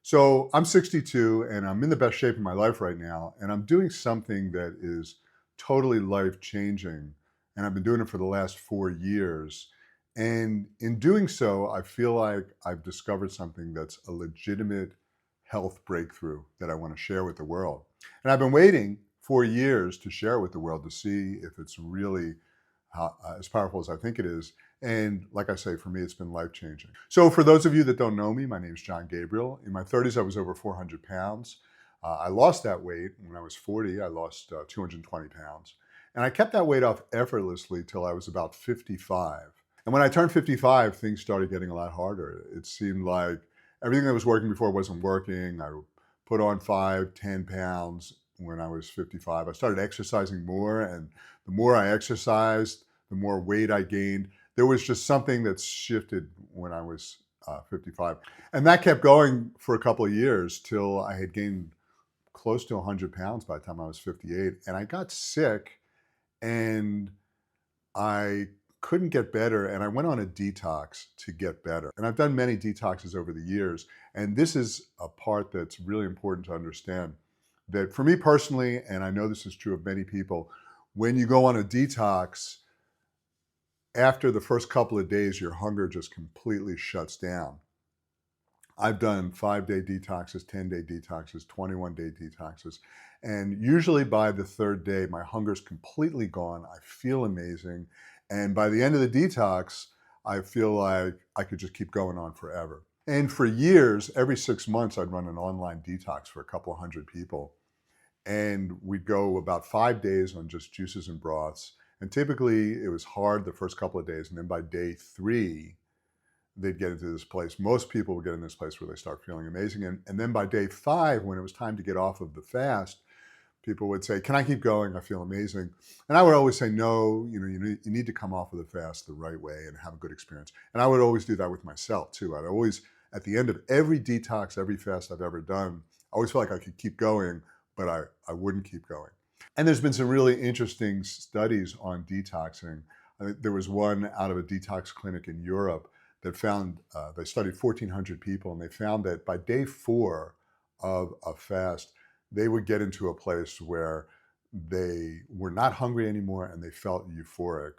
So I'm 62 and I'm in the best shape of my life right now. And I'm doing something that is totally life changing. And I've been doing it for the last 4 years. And in doing so, I feel like I've discovered something that's a legitimate health breakthrough that I want to share with the world. And I've been waiting 4 years to share it with the world to see if it's really as powerful as I think it is. And like I say, for me, it's been life changing. So, for those of you that don't know me, my name is Jon Gabriel. In my 30s, I was over 400 pounds. I lost that weight when I was 40. I lost 220 pounds. And I kept that weight off effortlessly till I was about 55. And when I turned 55, things started getting a lot harder. It seemed like everything that was working before wasn't working. I put on 5, 10 pounds when I was 55. I started exercising more, and the more I exercised, the more weight I gained. There was just something that shifted when I was 55. And that kept going for a couple of years till I had gained close to 100 pounds by the time I was 58. And I got sick and I couldn't get better. And I went on a detox to get better. And I've done many detoxes over the years. And this is a part that's really important to understand that for me personally, and I know this is true of many people, when you go on a detox, after the first couple of days, your hunger just completely shuts down. I've done 5-day detoxes, 10-day detoxes, 21-day detoxes. And usually by the third day, my hunger's completely gone. I feel amazing. And by the end of the detox, I feel like I could just keep going on forever. And for years, every 6 months, I'd run an online detox for a couple hundred people. And we'd go about 5 days on just juices and broths. And typically it was hard the first couple of days. And then by day 3, they'd get into this place. Most people would get in this place where they start feeling amazing. And then by day 5, when it was time to get off of the fast, people would say, can I keep going? I feel amazing. And I would always say, no, you need to come off of the fast the right way and have a good experience. And I would always do that with myself too. I'd always, at the end of every detox, every fast I've ever done, I always felt like I could keep going, but I wouldn't keep going. And there's been some really interesting studies on detoxing. I think there was one out of a detox clinic in Europe that found, they studied 1,400 people, and they found that by day 4 of a fast, they would get into a place where they were not hungry anymore and they felt euphoric.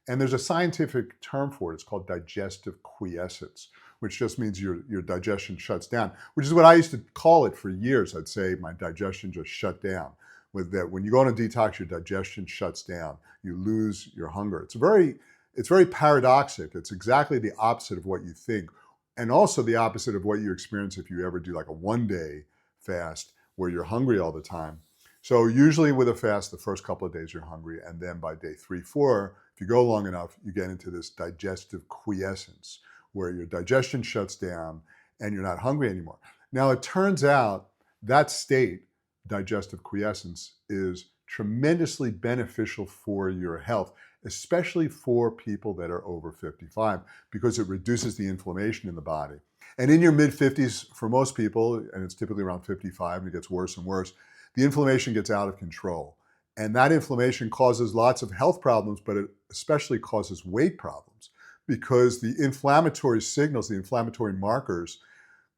And there's a scientific term for it. It's called digestive quiescence, which just means your digestion shuts down, which is what I used to call it for years. I'd say my digestion just shut down. With that, when you go on a detox, your digestion shuts down. You lose your hunger. It's very paradoxic. It's exactly the opposite of what you think, and also the opposite of what you experience if you ever do like a 1-day fast where you're hungry all the time. So usually with a fast, the first couple of days you're hungry, and then by day 3, 4, if you go long enough, you get into this digestive quiescence where your digestion shuts down and you're not hungry anymore. Now, it turns out that state, digestive quiescence, is tremendously beneficial for your health, especially for people that are over 55, because it reduces the inflammation in the body. And in your mid-50s, for most people, and it's typically around 55, and it gets worse and worse, the inflammation gets out of control. And that inflammation causes lots of health problems, but it especially causes weight problems because the inflammatory signals, the inflammatory markers,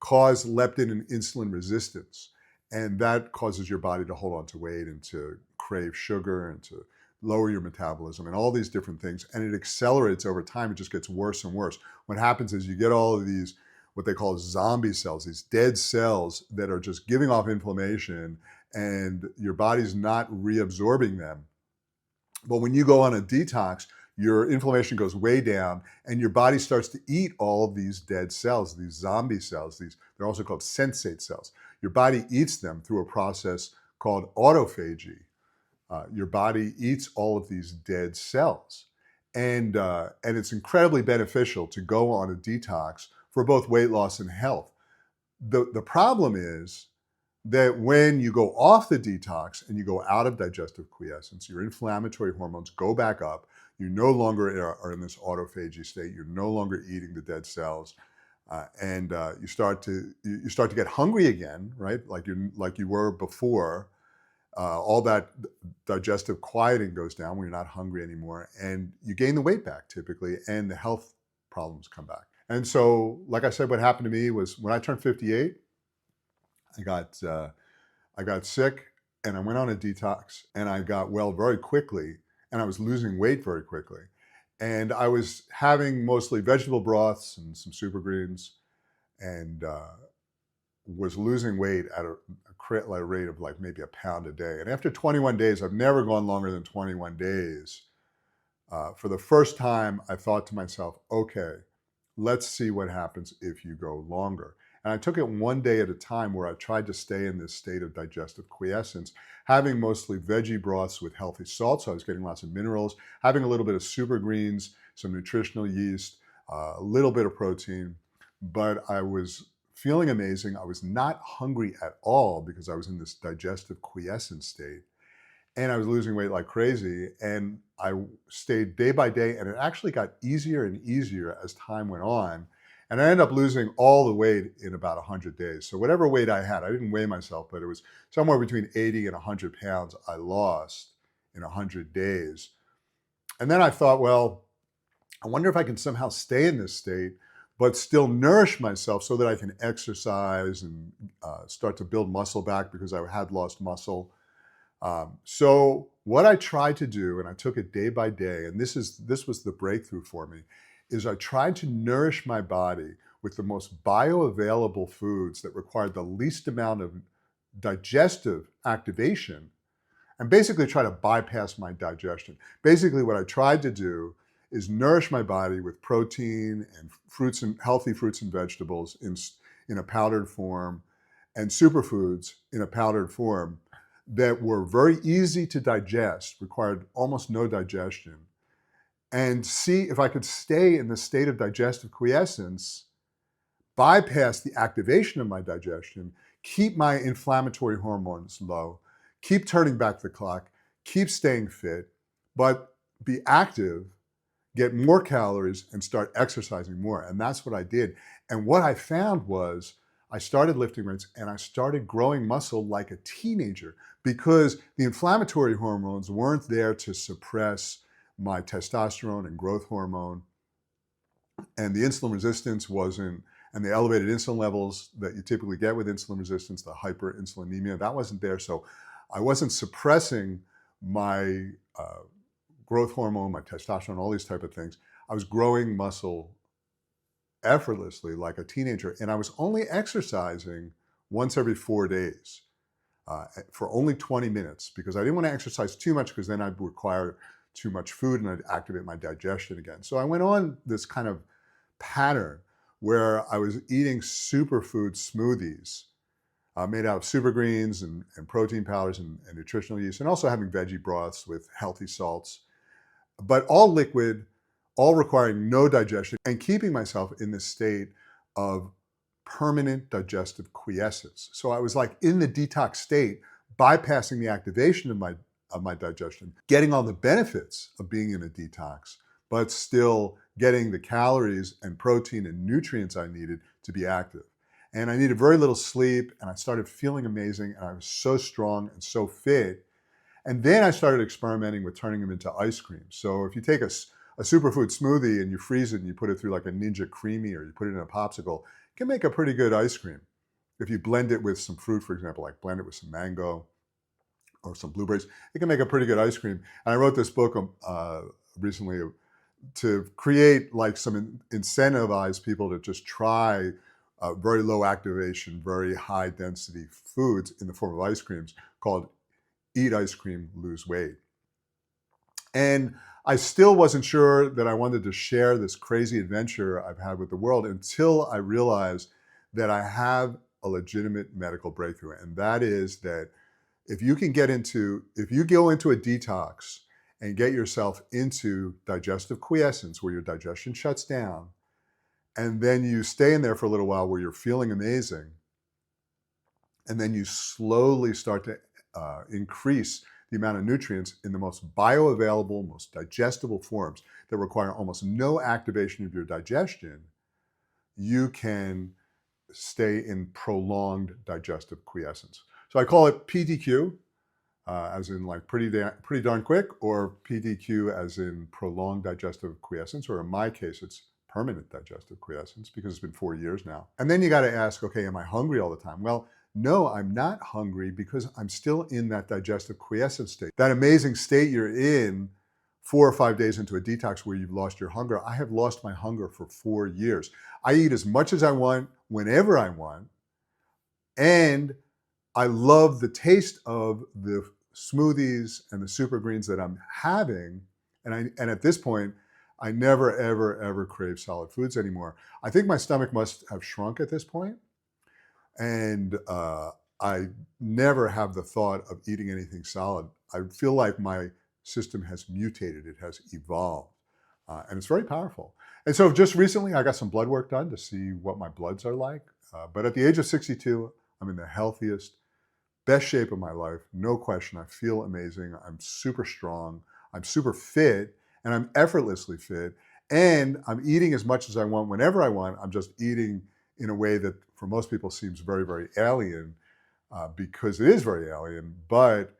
cause leptin and insulin resistance. And that causes your body to hold on to weight and to crave sugar and to lower your metabolism and all these different things. And it accelerates over time. It just gets worse and worse. What happens is you get all of these, what they call zombie cells, these dead cells that are just giving off inflammation, and your body's not reabsorbing them. But when you go on a detox, your inflammation goes way down and your body starts to eat all of these dead cells, these zombie cells. They're also called sensate cells. Your body eats them through a process called autophagy. Your body eats all of these dead cells. And it's incredibly beneficial to go on a detox for both weight loss and health. The problem is that when you go off the detox and you go out of digestive quiescence, your inflammatory hormones go back up. You no longer are in this autophagy state. You're no longer eating the dead cells, and you start to get hungry again, right? Like you were before. All that digestive quieting goes down when you're not hungry anymore, and you gain the weight back typically, and the health problems come back. And so, like I said, what happened to me was when I turned 58. I got sick and I went on a detox and I got well very quickly and I was losing weight very quickly. And I was having mostly vegetable broths and some super greens and was losing weight at a rate of like maybe a pound a day. And after 21 days, I've never gone longer than 21 days. For the first time, I thought to myself, okay, let's see what happens if you go longer. And I took it one day at a time where I tried to stay in this state of digestive quiescence, having mostly veggie broths with healthy salt. So I was getting lots of minerals, having a little bit of super greens, some nutritional yeast, a little bit of protein, but I was feeling amazing. I was not hungry at all because I was in this digestive quiescence state. And I was losing weight like crazy. And I stayed day by day, and it actually got easier and easier as time went on. And I ended up losing all the weight in about 100 days. So whatever weight I had, I didn't weigh myself, but it was somewhere between 80 and 100 pounds I lost in 100 days. And then I thought, well, I wonder if I can somehow stay in this state, but still nourish myself so that I can exercise and start to build muscle back because I had lost muscle. So what I tried to do, and I took it day by day, and this was the breakthrough for me, is I tried to nourish my body with the most bioavailable foods that required the least amount of digestive activation and basically try to bypass my digestion. Basically what I tried to do is nourish my body with protein and fruits and healthy fruits and vegetables in a powdered form and superfoods in a powdered form that were very easy to digest, required almost no digestion, and see if I could stay in the state of digestive quiescence, bypass the activation of my digestion, keep my inflammatory hormones low, keep turning back the clock, keep staying fit, but be active, get more calories, and start exercising more. And that's what I did. And what I found was I started lifting weights and I started growing muscle like a teenager because the inflammatory hormones weren't there to suppress my testosterone and growth hormone. And the insulin resistance wasn't, and the elevated insulin levels that you typically get with insulin resistance, the hyperinsulinemia, that wasn't there. So I wasn't suppressing my growth hormone, my testosterone, all these type of things. I was growing muscle effortlessly like a teenager. And I was only exercising once every 4 days for only 20 minutes because I didn't want to exercise too much because then I'd require too much food and I'd activate my digestion again. So I went on this kind of pattern where I was eating superfood smoothies made out of super greens and protein powders and nutritional yeast, and also having veggie broths with healthy salts, but all liquid, all requiring no digestion, and keeping myself in this state of permanent digestive quiescence. So I was like in the detox state, bypassing the activation of my digestion, getting all the benefits of being in a detox, but still getting the calories and protein and nutrients I needed to be active. And I needed very little sleep, and I started feeling amazing, and I was so strong and so fit. And then I started experimenting with turning them into ice cream. So if you take a superfood smoothie and you freeze it and you put it through like a Ninja Creamy or you put it in a popsicle, it can make a pretty good ice cream. If you blend it with some fruit, for example, like blend it with some mango or some blueberries, it can make a pretty good ice cream. And I wrote this book recently to create like some incentivize people to just try very low activation, very high density foods in the form of ice creams called Eat Ice Cream, Lose Weight. And I still wasn't sure that I wanted to share this crazy adventure I've had with the world until I realized that I have a legitimate medical breakthrough. And that is that if you go into a detox and get yourself into digestive quiescence where your digestion shuts down, and then you stay in there for a little while where you're feeling amazing, and then you slowly start to increase the amount of nutrients in the most bioavailable, most digestible forms that require almost no activation of your digestion, you can stay in prolonged digestive quiescence. So I call it PDQ, as in like pretty darn quick, or PDQ as in prolonged digestive quiescence, or in my case, it's permanent digestive quiescence because it's been 4 years now. And then you got to ask, okay, am I hungry all the time? Well, no, I'm not hungry because I'm still in that digestive quiescence state. That amazing state you're in 4 or 5 days into a detox where you've lost your hunger. I have lost my hunger for 4 years. I eat as much as I want, whenever I want, and I love the taste of the smoothies and the super greens that I'm having. And at this point, I never, ever, ever crave solid foods anymore. I think my stomach must have shrunk at this point, and I never have the thought of eating anything solid. I feel like my system has mutated, it has evolved, and it's very powerful. And so just recently, I got some blood work done to see what my bloods are like. But at the age of 62, I'm in the healthiest, best shape of my life, no question. I feel amazing. I'm super strong. I'm super fit, and I'm effortlessly fit. And I'm eating as much as I want whenever I want. I'm just eating in a way that for most people seems very, very alien, because it is very alien, but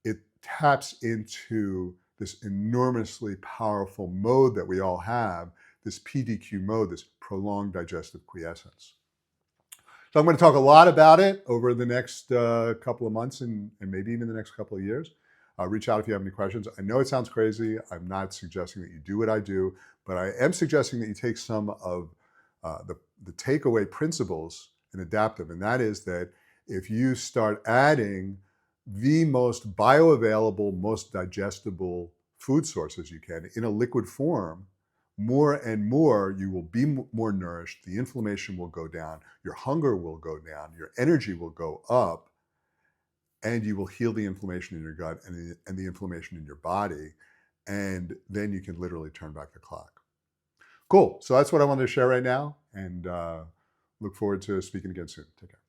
it taps into this enormously powerful mode that we all have, this PDQ mode, this prolonged digestive quiescence. So I'm going to talk a lot about it over the next couple of months and maybe even the next couple of years. Reach out if you have any questions. I know it sounds crazy. I'm not suggesting that you do what I do, but I am suggesting that you take some of the takeaway principles in adaptive, and that is that if you start adding the most bioavailable, most digestible food sources you can in a liquid form, more and more you will be more nourished, the inflammation will go down, your hunger will go down, your energy will go up, and you will heal the inflammation in your gut and the inflammation in your body, and then you can literally turn back the clock. Cool. So that's what I wanted to share right now, and look forward to speaking again soon. Take care.